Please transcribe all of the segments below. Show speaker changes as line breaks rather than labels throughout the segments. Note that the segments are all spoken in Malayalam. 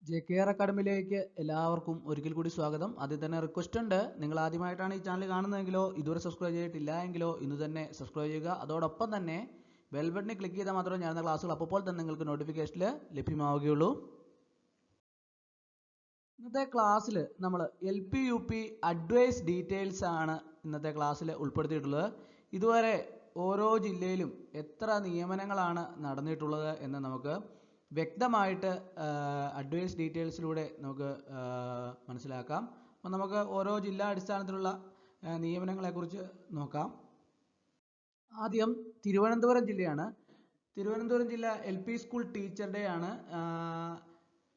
JKR അക്കാഡമിയിലേക്ക് എല്ലാവർക്കും ഒരിക്കൽ കൂടി സ്വാഗതം. ആദ്യം തന്നെ റിക്വസ്റ്റ് ഉണ്ട്, നിങ്ങൾ ആദ്യമായിട്ടാണ് ഈ ചാനൽ കാണുന്നതെങ്കിലോ ഇതുവരെ സബ്സ്ക്രൈബ് ചെയ്തിട്ടില്ല എങ്കിലോ ഇന്ന് തന്നെ സബ്സ്ക്രൈബ് ചെയ്യുക. അതോടൊപ്പം തന്നെ ബെൽ ബട്ടണിൽ ക്ലിക്ക് ചെയ്താൽ മാത്രമേ ഞാനെന്ന ക്ലാസ്സുകൾ അപ്പോൾ തന്നെ നിങ്ങൾക്ക് നോട്ടിഫിക്കേഷനിൽ ലഭ്യമാവുകയുള്ളൂ. ഇന്നത്തെ ക്ലാസ്സിൽ നമ്മൾ LP UP അഡ്വൈസ് ഡീറ്റെയിൽസ് ആണ് ഇന്നത്തെ ക്ലാസ്സിൽ ഉൾപ്പെടുത്തിയിട്ടുള്ളത്. ഇതുവരെ ഓരോ ജില്ലയിലും എത്ര നിയമനങ്ങളാണ് നടന്നിട്ടുള്ളത് എന്ന് നമുക്ക് വ്യക്തമായിട്ട് അഡ്വൈസ് ഡീറ്റെയിൽസിലൂടെ നമുക്ക് മനസ്സിലാക്കാം. അപ്പം നമുക്ക് ഓരോ ജില്ലാ അടിസ്ഥാനത്തിലുള്ള നിയമനങ്ങളെക്കുറിച്ച് നോക്കാം. ആദ്യം തിരുവനന്തപുരം ജില്ലയാണ്. തിരുവനന്തപുരം ജില്ല LP സ്കൂൾ ടീച്ചർ ഡേ ആണ്.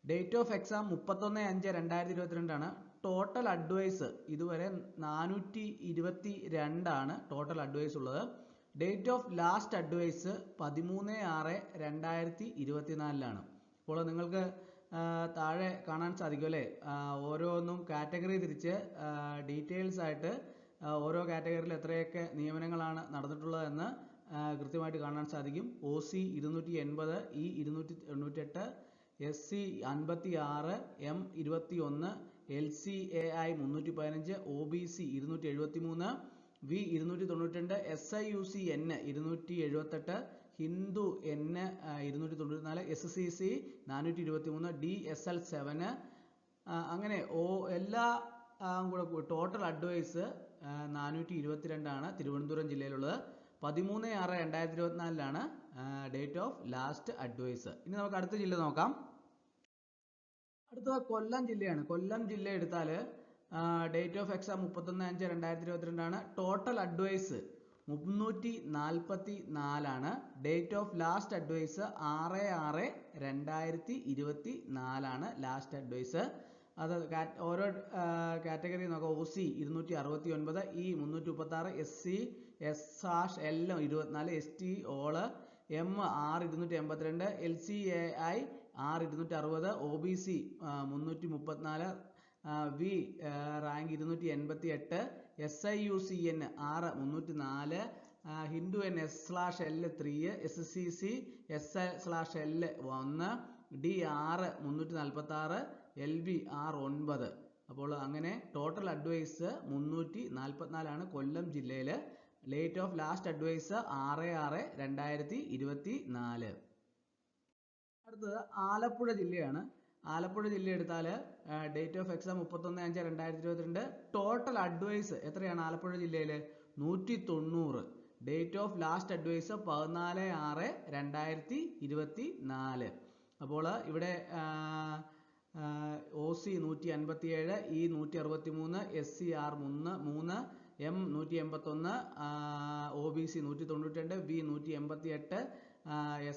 ഡേറ്റ് ഓഫ് എക്സാം 31/5/2022 ആണ്. ടോട്ടൽ അഡ്വൈസ് ഇതുവരെ 422 ആണ് ടോട്ടൽ അഡ്വൈസ് ഉള്ളത്. ഡേറ്റ് ഓഫ് ലാസ്റ്റ് അഡ്വൈസ് 13/6/2024 അപ്പോൾ നിങ്ങൾക്ക് താഴെ കാണാൻ സാധിക്കും അല്ലേ, ഓരോന്നും കാറ്റഗറി തിരിച്ച് ഡീറ്റെയിൽസ് ആയിട്ട് ഓരോ കാറ്റഗറിയിൽ എത്രയൊക്കെ നിയമനങ്ങളാണ് നടന്നിട്ടുള്ളതെന്ന് കൃത്യമായിട്ട് കാണാൻ സാധിക്കും. OC 280, E 298, SC 56, M 21, LCAI 315, OBC 273, V 292, SIUC N 278, Hindu N 294, SCC 423, DSL 7, അങ്ങനെ എല്ലാ കൂടെ ടോട്ടൽ അഡ്വൈസ് 422 ആണ് തിരുവനന്തപുരം ജില്ലയിലുള്ളത്. 13/6/2024 ഡേറ്റ് ഓഫ് ലാസ്റ്റ് അഡ്വൈസ്. ഇനി നമുക്ക് അടുത്ത ജില്ല നോക്കാം. അടുത്തത് കൊല്ലം ജില്ലയാണ്. കൊല്ലം ജില്ല എടുത്താൽ ഡേറ്റ് ഓഫ് എക്സാം 31/5/2022 ആണ്. ടോട്ടൽ അഡ്വൈസ് 344 ആണ്. ഡേറ്റ് ഓഫ് ലാസ്റ്റ് അഡ്വൈസ് 6/6/2024 ആണ് ലാസ്റ്റ് അഡ്വൈസ്. അത് ഓരോ കാറ്റഗറി നോക്കാം. OC 269, E 336, SC S/L 24, ST ഓള് M 6282, LCAI 6260, OBC 334, V rank 288, SIUCN 304, Hindu N S/L 3, SCC S/L 1, D 346, LV 9. അപ്പോൾ അങ്ങനെ ടോട്ടൽ അഡ്വൈസ് 344 ആണ് കൊല്ലം ജില്ലയിൽ. Date of last advice 6/6/2024. അടുത്തത് ആലപ്പുഴ ജില്ലയാണ്. ആലപ്പുഴ ജില്ല എടുത്താൽ date of exam 31/5/2022. Total advice എത്രയാണ് ആലപ്പുഴ ജില്ലയിൽ? 190. Date of last advice 14/6/2024. അപ്പോൾ ഇവിടെ OC 157, E 163, SCR 3, M 181, OBC 192, V 188,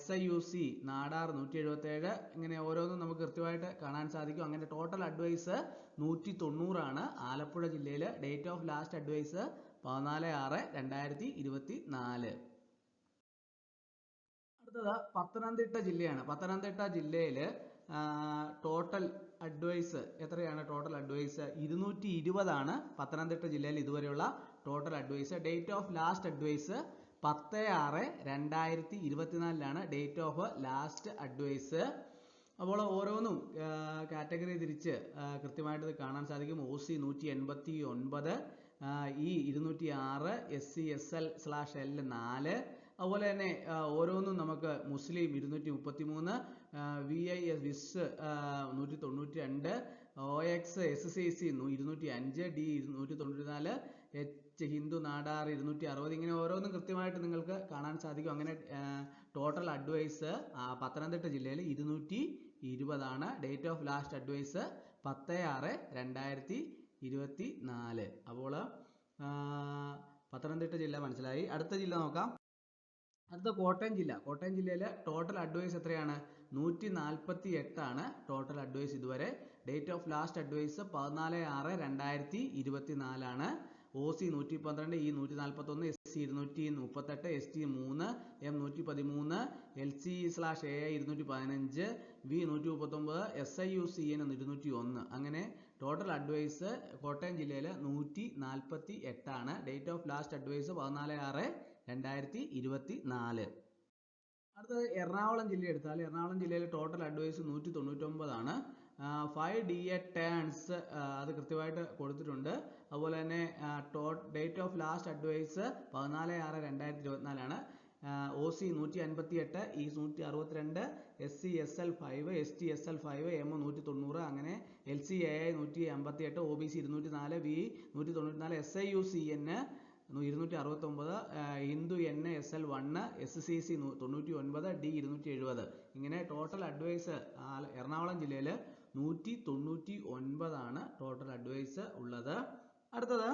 SIUC Nadar 177. ഇങ്ങനെ ഓരോന്നും നമുക്ക് കൃത്യമായിട്ട് കാണാൻ സാധിക്കും. അങ്ങനെ ടോട്ടൽ അഡ്വൈസ് 190 ആണ് ആലപ്പുഴ ജില്ലയിൽ. Date of last advice 14/6/2024. അടുത്തത് പത്തനംതിട്ട ജില്ലയാണ്. പത്തനംതിട്ട ജില്ലയിൽ ടോട്ടൽ അഡ്വൈസ് എത്രയാണ്? ടോട്ടൽ അഡ്വൈസ് 220 ആണ് പത്തനംതിട്ട ജില്ലയിൽ ഇതുവരെയുള്ള total advice. Date of last advice 10/6/2024 date of last advice. അപ്പോൾ ഓരോന്നും കാറ്റഗറി തിരിച്ച് കൃത്യമായിട്ട് കാണാൻ സാധിക്കും. OC 189, E 206, SC SL/L 4. അതുപോലെ തന്നെ ഓരോന്നും നമുക്ക് മുസ്ലിം 233, VIS വിസ് 192, OX SCC 205, D 194, H Hindu Nadar 260. ഇങ്ങനെ ഓരോന്നും കൃത്യമായിട്ട് നിങ്ങൾക്ക് കാണാൻ സാധിക്കും. അങ്ങനെ ടോട്ടൽ അഡ്വൈസ് പത്തനംതിട്ട ജില്ലയിൽ 220 ആണ്. Date of last advice 10/6/2024. അപ്പോൾ പത്തനംതിട്ട ജില്ല മനസ്സിലായി. അടുത്ത ജില്ല നോക്കാം. അടുത്ത കോട്ടയം ജില്ല. കോട്ടയം ജില്ലയിൽ ടോട്ടൽ അഡ്വൈസ് എത്രയാണ്? 148 ആണ് ടോട്ടൽ അഡ്വൈസ് ഇതുവരെ. ഡേറ്റ് ഓഫ് ലാസ്റ്റ് അഡ്വൈസ് 14/6/2024 ആണ്. OC 112, E 141, SC 238, ST 3, M 113, LC/AI 215, V 139, SIUCN 201. അങ്ങനെ ടോട്ടൽ അഡ്വൈസ് കോട്ടയം ജില്ലയിൽ 148 ആണ്. Date of last advice 14/6/2024. അടുത്തത് എറണാകുളം ജില്ല എടുത്താൽ എറണാകുളം ജില്ലയിലെ ടോട്ടൽ അഡ്വൈസ് 199 ആണ്. 5 DA ടേൺസ് അത് കൃത്യമായിട്ട് കൊടുത്തിട്ടുണ്ട്. അതുപോലെ തന്നെ ഡേറ്റ് ഓഫ് ലാസ്റ്റ് അഡ്വൈസ് 14/6/2024 ആണ്. OC 158, E 162, SC SL 5, ST SL 5, M 190, അങ്ങനെ LC AI 158, OBC 204, V 194, SIUCN 269, Hindu NSL1, SCC 99, D 270. ഇങ്ങനെ ടോട്ടൽ അഡ്വൈസ് എറണാകുളം ജില്ലയിൽ 199 ആണ് ടോട്ടൽ അഡ്വൈസ് ഉള്ളത്. അടുത്തത്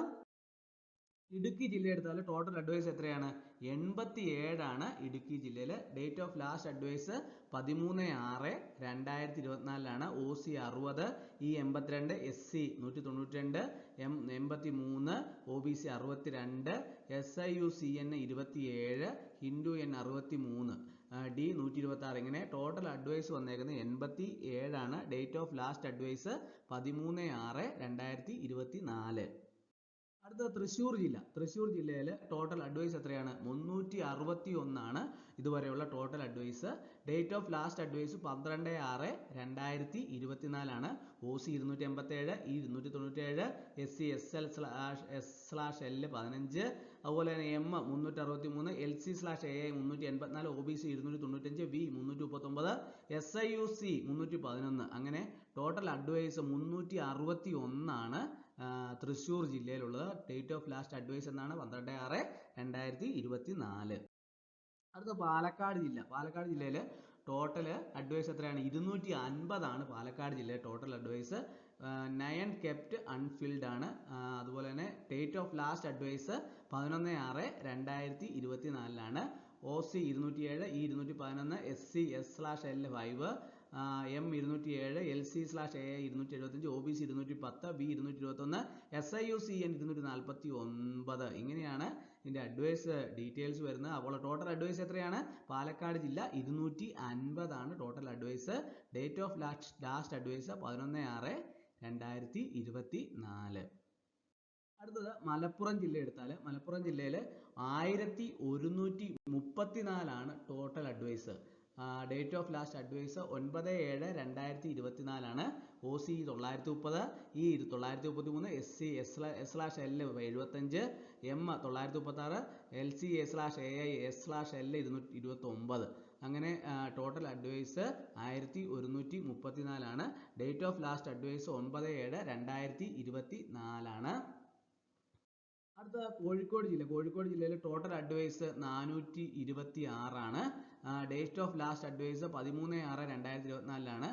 ഇടുക്കി ജില്ല എടുത്താൽ ടോട്ടൽ അഡ്വൈസ് എത്രയാണ്? 87 ആണ് ഇടുക്കി ജില്ലയിൽ. Date of last advice 13/6/2024 OC 60, E 82, SC 192, M 83, OBC 62, SIUCN 27, Hindu N 63, D 126. ഇങ്ങനെ ടോട്ടൽ അഡ്വൈസ് വന്നേക്കുന്നത് 87 ആണ്. Date of last advice 13/6/2024. അടുത്ത തൃശ്ശൂർ ജില്ല. തൃശ്ശൂർ ജില്ലയിൽ ടോട്ടൽ അഡ്വൈസ് എത്രയാണ്? 361 ആണ് ഇതുവരെയുള്ള total advice. Date of last advice 12/6/2024 ആണ്. OC 287, E 297, SC SL/L 15, അതുപോലെ തന്നെ M 363, LC/AI 384, OBC 295, V 339, SIUC 311. അങ്ങനെ ടോട്ടൽ അഡ്വൈസ് 361 ആണ് തൃശ്ശൂർ ജില്ലയിലുള്ളത്. ഡേറ്റ് ഓഫ് ലാസ്റ്റ് അഡ്വൈസ് എന്നാണ് 12/6/2024. അടുത്ത പാലക്കാട് ജില്ല. പാലക്കാട് ജില്ലയിൽ ടോട്ടൽ അഡ്വൈസ് എത്രയാണ്? 250 ആണ് പാലക്കാട് ജില്ലയിൽ ടോട്ടൽ അഡ്വൈസ്. 9 കെപ്റ്റ് അൺഫിൽഡ് ആണ്. അതുപോലെ തന്നെ ഡേറ്റ് ഓഫ് ലാസ്റ്റ് അഡ്വൈസ് 11/6/2024 ആണ്. OC 207, E 211, SC S/L 5, M 207, LC/AI 275, OBC 210, V 221, SIUCN 249. ഇങ്ങനെയാണ് ഇതിന്റെ അഡ്വൈസ് ഡീറ്റെയിൽസ് വരുന്നത്. അപ്പോൾ ടോട്ടൽ അഡ്വൈസ് എത്രയാണ്? പാലക്കാട് ജില്ല 250 ആണ് total advice. Date of last advice 11/6/2024. അടുത്തത് മലപ്പുറം ജില്ല എടുത്താൽ മലപ്പുറം ജില്ലയിൽ 1134 ആണ് total advice. Date of last advice 9/7/2024 ആണ്. OC 930, E 933, SC S/L 75, M 936, LC S/AI S/L 229. അങ്ങനെ ടോട്ടൽ അഡ്വൈസ് 1134 ആണ്. ഡേറ്റ് ഓഫ് ലാസ്റ്റ് അഡ്വൈസ് 9/7/2024 ആണ്. അടുത്ത കോഴിക്കോട് ജില്ല. കോഴിക്കോട് ജില്ലയിൽ ടോട്ടൽ അഡ്വൈസ് 426 ആണ്. ഡേറ്റ് ഓഫ് ലാസ്റ്റ് അഡ്വൈസ് 13/6/2024 ആണ്.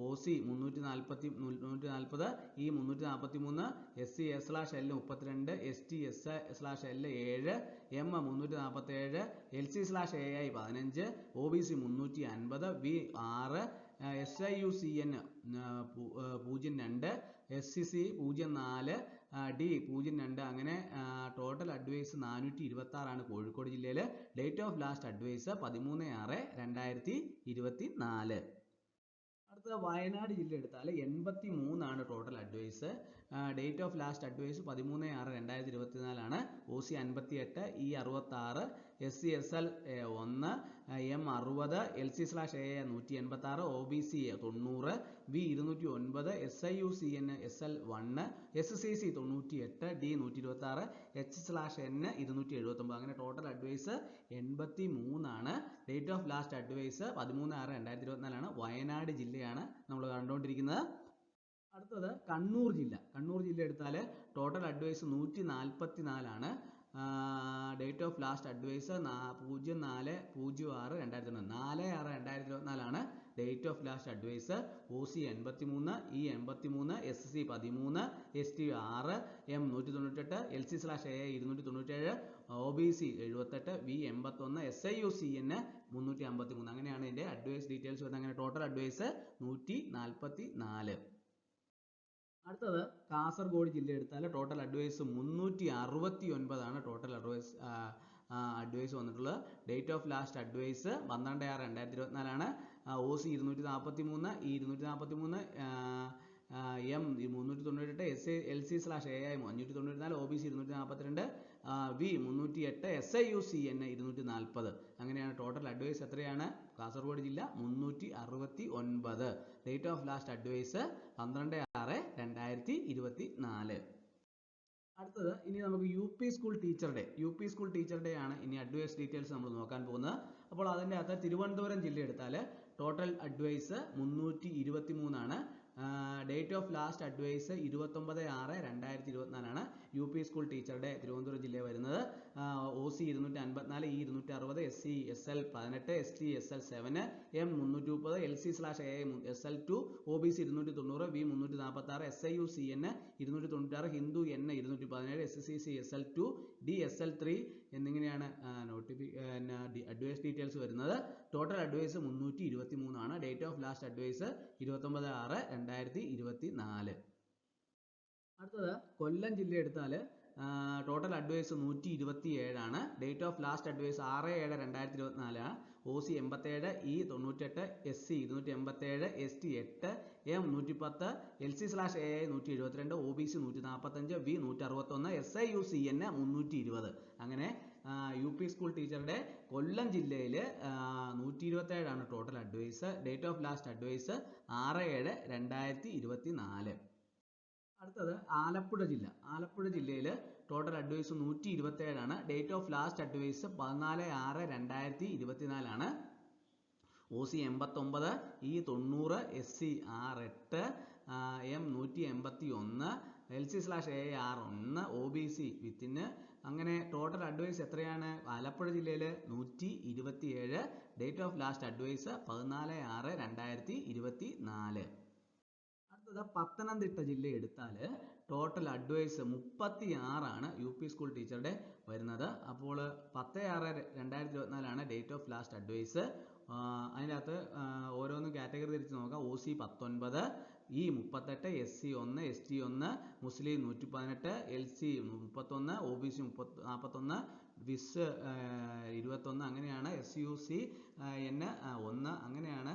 OC 340, E 343, SC S/L 32, ST S/L 7, M 347, LC/AI 15, OBC 350, V 6, SIUCN 02, SCC 04, D 02. അങ്ങനെ ടോട്ടൽ അഡ്വൈസ് 426 ആണ് കോഴിക്കോട് ജില്ലയിൽ. Date of last advice 13/6/2024. അടുത്ത വയനാട് ജില്ല എടുത്താൽ 83 ആണ് total advice. Date of last advice 13/6/2024 ആണ്. OC 58, E 66, SC SL 1, M 60, LC/AI 186, OBC 90, V 209, SIUCN SL 1, SCC 98, D 126, H/N 279. അങ്ങനെ ടോട്ടൽ അഡ്വൈസ് 83 ആണ്. ഡേറ്റ് ഓഫ് ലാസ്റ്റ് അഡ്വൈസ് 13/6/2024 ആണ്. വയനാട് ജില്ലയാണ് നമ്മൾ കണ്ടുകൊണ്ടിരിക്കുന്നത്. അടുത്തത് കണ്ണൂർ ജില്ല. കണ്ണൂർ ജില്ല എടുത്താൽ ടോട്ടൽ അഡ്വൈസ് 144 ആണ്. Date of last advice 04/06/2024. 4/6/2024 ആണ് date of last advice. OC 83, E 83, SC 13, ST 6, M 198, LC/AI 297, OBC 78, V 81, SIUCN 353. അങ്ങനെയാണ് ഇതിന്റെ അഡ്വൈസ് ഡീറ്റെയിൽസ് വരുന്നത്. അങ്ങനെ ടോട്ടൽ അഡ്വൈസ് 144. അടുത്തത് കാസർഗോഡ് ജില്ല എടുത്താൽ ടോട്ടൽ അഡ്വൈസ് 369 ആണ് ടോട്ടൽ അഡ്വൈസ് വന്നിട്ടുള്ളത്. ഡേറ്റ് ഓഫ് ലാസ്റ്റ് അഡ്വൈസ് 12/6/2024 ആണ്. OC 243, E 243, M 398, LC/AI 594, OBC 242, V 308, SIUCN 240. അങ്ങനെയാണ് ടോട്ടൽ അഡ്വൈസ് എത്രയാണ്? കാസർഗോഡ് ജില്ല 369. Date of last advice 12/6/2024. അടുത്തത് ഇനി നമുക്ക് UP സ്കൂൾ ടീച്ചർ ഡേ ആണ് ഇനി അഡ്വൈസ് ഡീറ്റെയിൽസ് നമ്മൾ നോക്കാൻ പോകുന്നത്. അപ്പോൾ അതിൻ്റെ അകത്ത് തിരുവനന്തപുരം ജില്ല എടുത്താൽ ടോട്ടൽ അഡ്വൈസ് 323 ആണ്. ഡേറ്റ് ഓഫ് ലാസ്റ്റ് അഡ്വൈസ് 29/6/2024 ആണ്. UP school teacher day Thiruvananthapuram ജില്ലയിൽ വരുന്നത്. OC 254, E 260, SC SL 18, ST SL 7, M 330, LC/AI SL2, OBC 290, V 346, SIUCN 296, Hindu N 217, SCC SL2, D SL3 എന്നിങ്ങനെയാണ് അഡ്വൈസ് ഡീറ്റെയിൽസ് വരുന്നത്. ടോട്ടൽ അഡ്വൈസ് 323 ആണ്. Date of last advice 29/6/2024. അടുത്തത് കൊല്ലം ജില്ല എടുത്താൽ ടോട്ടൽ അഡ്വൈസ് 127 ആണ്. ഡേറ്റ് ഓഫ് ലാസ്റ്റ് അഡ്വൈസ് 6/7/2024 ആണ്. OC 87, E 98, SC 287, ST 8, M 110, LC/AI 172, OBC 145, V 161, SIUCN 320. അങ്ങനെ UP സ്കൂൾ ടീച്ചറുടെ കൊല്ലം ജില്ലയിൽ 127 ആണ് total advice. Date of last advice 6/7/2024. അടുത്തത് ആലപ്പുഴ ജില്ലയിൽ ടോട്ടൽ അഡ്വൈസ് 127 ആണ്. ഡേറ്റ് ഓഫ് ലാസ്റ്റ് അഡ്വൈസ് 14/6/2024 ആണ്. OC 89, E 90, SC 68, M 181, LC/AI 1, OBC വിത്തിന്. അങ്ങനെ ടോട്ടൽ അഡ്വൈസ് എത്രയാണ്? ആലപ്പുഴ ജില്ലയിൽ 127. Date of last advice 14/6/2024. അടുത്തത് പത്തനംതിട്ട ജില്ല എടുത്താൽ ടോട്ടൽ അഡ്വൈസ് 36 ആണ് UP സ്കൂൾ ടീച്ചറുടെ വരുന്നത്. അപ്പോൾ 10/6/2024 ആണ് ഡേറ്റ് ഓഫ് ലാസ്റ്റ് അഡ്വൈസ്. അതിനകത്ത് ഓരോന്നും കാറ്റഗറി തിരിച്ച് നോക്കാം. OC 19, E 38, SC 1, ST 1, മുസ്ലിം 118, LC 31, OBC 41, വിസ് 21. അങ്ങനെയാണ് SUCN 1. അങ്ങനെയാണ്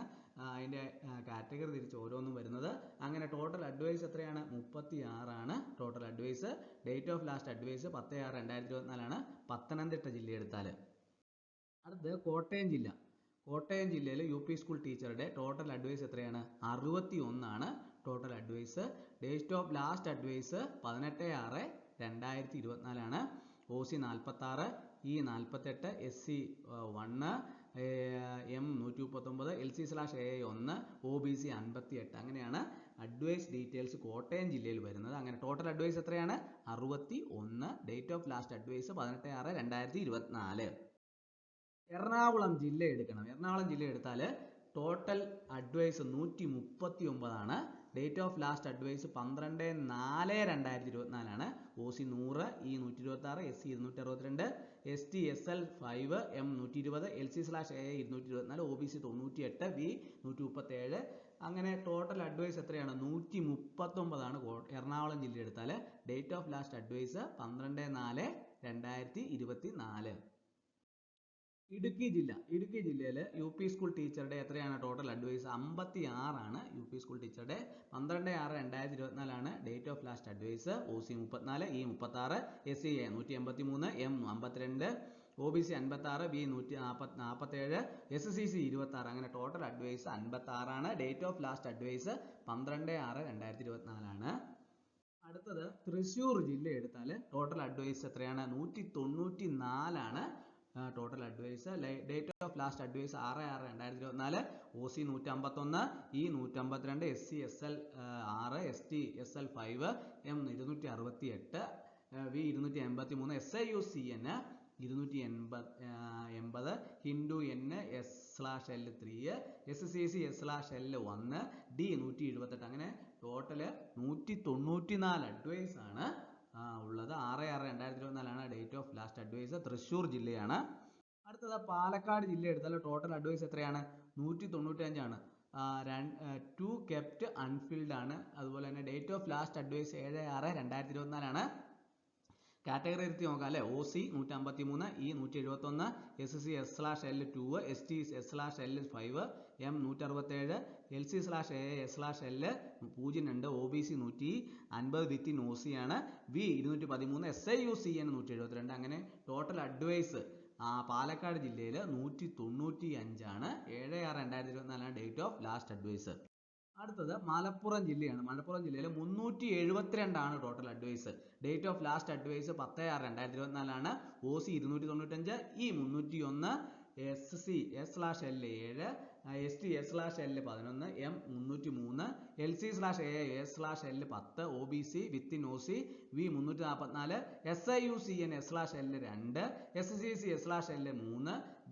അതിൻ്റെ കാറ്റഗറി തിരിച്ച് ഓരോന്നും വരുന്നത്. അങ്ങനെ ടോട്ടൽ അഡ്വൈസ് എത്രയാണ്? 36 ആണ് total advice. Date of last advice 10/6/2024 ആണ് പത്തനംതിട്ട ജില്ല എടുത്താൽ. അടുത്ത് കോട്ടയം ജില്ലയിൽ UP സ്കൂൾ ടീച്ചറുടെ ടോട്ടൽ അഡ്വൈസ് എത്രയാണ്? 61 ആണ് total advice. Date of last advice 18/6/2024 ആണ്. OC 46, E 48, SC 1, M 139, LC/AI 1, OBC 58. അങ്ങനെയാണ് അഡ്വൈസ് ഡീറ്റെയിൽസ് കോട്ടയം ജില്ലയിൽ വരുന്നത്. അങ്ങനെ ടോട്ടൽ അഡ്വൈസ് എത്രയാണ്? 61. Date of last advice 18/6/2024. Ernakulam ജില്ല എടുത്താൽ ടോട്ടൽ അഡ്വൈസ് 139 ആണ്. ഡേറ്റ് ഓഫ് ലാസ്റ്റ് അഡ്വൈസ് 12/4/2024 ആണ്. OC 100, E 126, SC 262, ST SL 5, M 120, LC/AI 224, OBC 98, V 137. അങ്ങനെ ടോട്ടൽ അഡ്വൈസ് എത്രയാണ്? 139 ആണ് എറണാകുളം ജില്ല എടുത്താൽ. Date of last advice 12/4/2024. Idukki ജില്ലയിൽ UP സ്കൂൾ ടീച്ചറുടെ എത്രയാണ് ടോട്ടൽ അഡ്വൈസ്? 56 ആണ് UP സ്കൂൾ ടീച്ചറുടെ. 12/6/2024 ആണ് date of last advice. OC 34, E 36, SC 183, M 52, OBC 56, V 147, SCC 26. അങ്ങനെ ടോട്ടൽ അഡ്വൈസ് 56 ആണ്. ഡേറ്റ് ഓഫ് ലാസ്റ്റ് അഡ്വൈസ് 12/6/2024 ആണ്. അടുത്തത് തൃശ്ശൂർ ജില്ല എടുത്താൽ ടോട്ടൽ അഡ്വൈസ് എത്രയാണ്? 194 ആണ് total advice. Date of last advice 6/6/2024. OC 151, E 152, SC SL 6, ST SL 5, M 268, V 283, SIUCN 280, Hindu N S/L3, SCC S/L1, D 178. അങ്ങനെ ടോട്ടൽ 194 അഡ്വൈസ് ആണ് ഉള്ളത്. 6/6/2024 ആണ് date of last advice. Thrissur ജില്ലയാണ്. അടുത്തത് പാലക്കാട് ജില്ല എടുത്താൽ ടോട്ടൽ അഡ്വൈസ് എത്രയാണ്? 195 ആണ്. 2 കെപ്റ്റ് അൺഫിൽഡ് ആണ്. അതുപോലെ തന്നെ ഡേറ്റ് ഓഫ് ലാസ്റ്റ് അഡ്വൈസ് 7/6/2024 ആണ്. കാറ്റഗറി എടുത്ത് നോക്കാം അല്ലേ? OC 153, E 171, SC S/L2, ST S/L5, M 167, LC/AA/L 02, OBC 150 within OC ആണ്, വി 213, SIUCN 172. അങ്ങനെ ടോട്ടൽ അഡ്വൈസ് പാലക്കാട് ജില്ലയിൽ 195 ആണ്. 7/6/2024 ഡേറ്റ് ഓഫ് ലാസ്റ്റ് അഡ്വൈസ്. അടുത്തത് മലപ്പുറം ജില്ലയാണ്. മലപ്പുറം ജില്ലയിൽ 372 ആണ് total advice. Date of last advice 10/6/2024 ആണ്. OC 295, E 301, SC/S/L 7, ST/S/L 11, M 303, LC/AA/L 10, OBC within OC V 344, SIUCN/L 2, SCC/L 3,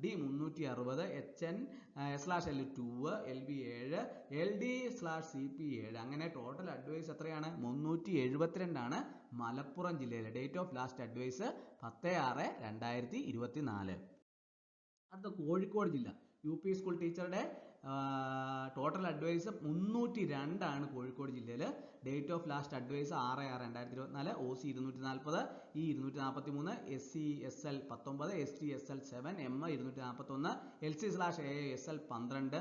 D 360, HN/L 2, LB 7, LD/CP 7. അങ്ങനെ ടോട്ടൽ അഡ്വൈസ് എത്രയാണ്? 372 ആണ് മലപ്പുറം ജില്ലയിലെ. Date of last advice 10/6/2024. അടുത്ത കോഴിക്കോട് ജില്ല. UP സ്കൂൾ ടീച്ചറുടെ ടോട്ടൽ അഡ്വൈസ് 302 ആണ് കോഴിക്കോട് ജില്ലയിൽ. Date of last advice 6/6/2024. OC 240, E 243, SC/SL 19, ST/SL 7, M 241, LC/AA/SL 12,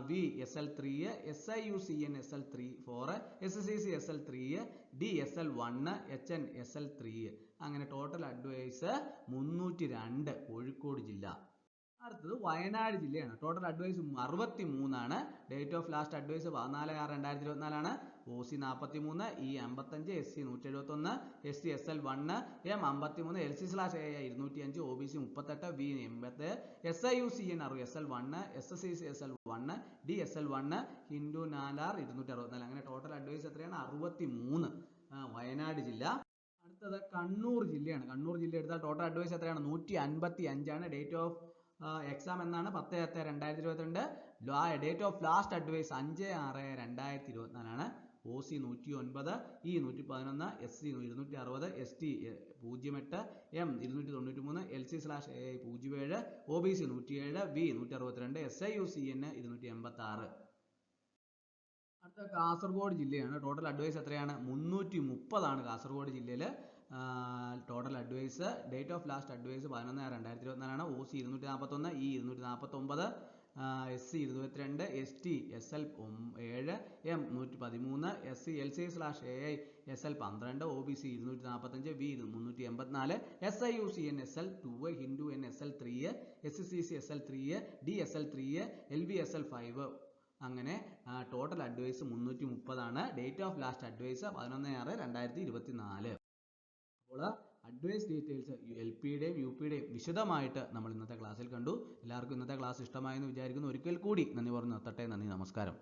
V SL 3, SIUCN SL 4, SCC SL 3, D SL 1, HN SL 3. അങ്ങനെ ടോട്ടൽ അഡ്വൈസ് 302 കോഴിക്കോട് ജില്ല. അടുത്തത് വയനാട് ജില്ലയാണ്. ടോട്ടൽ അഡ്വൈസ് 63 ആണ്. ഡേറ്റ് ഓഫ് ലാസ്റ്റ് അഡ്വൈസ് 14/6/2024 ആണ്. OC 43, E 55, SC 171, ST/SL 1, M 53, LC/AA 205, OBC 38, V 80, SIUCN SL 1, SCC SL 1, D SL 1, Hindu നാലാർ 264. അങ്ങനെ ടോട്ടൽ അഡ്വൈസ് എത്രയാണ്? 63 വയനാട് ജില്ല. അടുത്തത് കണ്ണൂർ ജില്ലയാണ്. കണ്ണൂർ ജില്ല എടുത്താൽ ടോട്ടൽ അഡ്വൈസ് എത്രയാണ്? 155 ആണ്. ഡേറ്റ് ഓഫ് എക്സാം എന്നാണ്? 10/10/2022. ഡേറ്റ് ഓഫ് ലാസ്റ്റ് അഡ്വൈസ് 5/6/2024 ആണ്. OC 109, E 111, SC 260, ST 08, M 293, LC/AA 07, OBC 107, V 162, SIUCN 286. അടുത്ത കാസർഗോഡ് ജില്ലയാണ്. ടോട്ടൽ അഡ്വൈസ് എത്രയാണ്? 330 ആണ് കാസർഗോഡ് ജില്ലയിൽ total advice. Date of last advice 11/6/2024 ആണ്. OC 241, E 249, SC 22, ST SL 7, M 113, LC/AA SL 12, OBC 245, V 384, SIUCN SL 2, Hindu N SL 3, SCC SL 3, D SL 3, LB SL 5. അങ്ങനെ ടോട്ടൽ അഡ്വൈസ് 330 ആണ്. Date of last advice 11/6/2024. അപ്പോൾ അഡ്വൈസ് ഡീറ്റെയിൽസ് LPയുടെയും UPയുടെയും വിശദമായിട്ട് നമ്മൾ ഇന്നത്തെ ക്ലാസ്സിൽ കണ്ടു. എല്ലാവർക്കും ഇന്നത്തെ ക്ലാസ് ഇഷ്ടമായെന്ന് വിചാരിക്കുന്നു. ഒരിക്കൽ കൂടി നന്ദി പറഞ്ഞു നിർത്തട്ടെ. നന്ദി, നമസ്കാരം.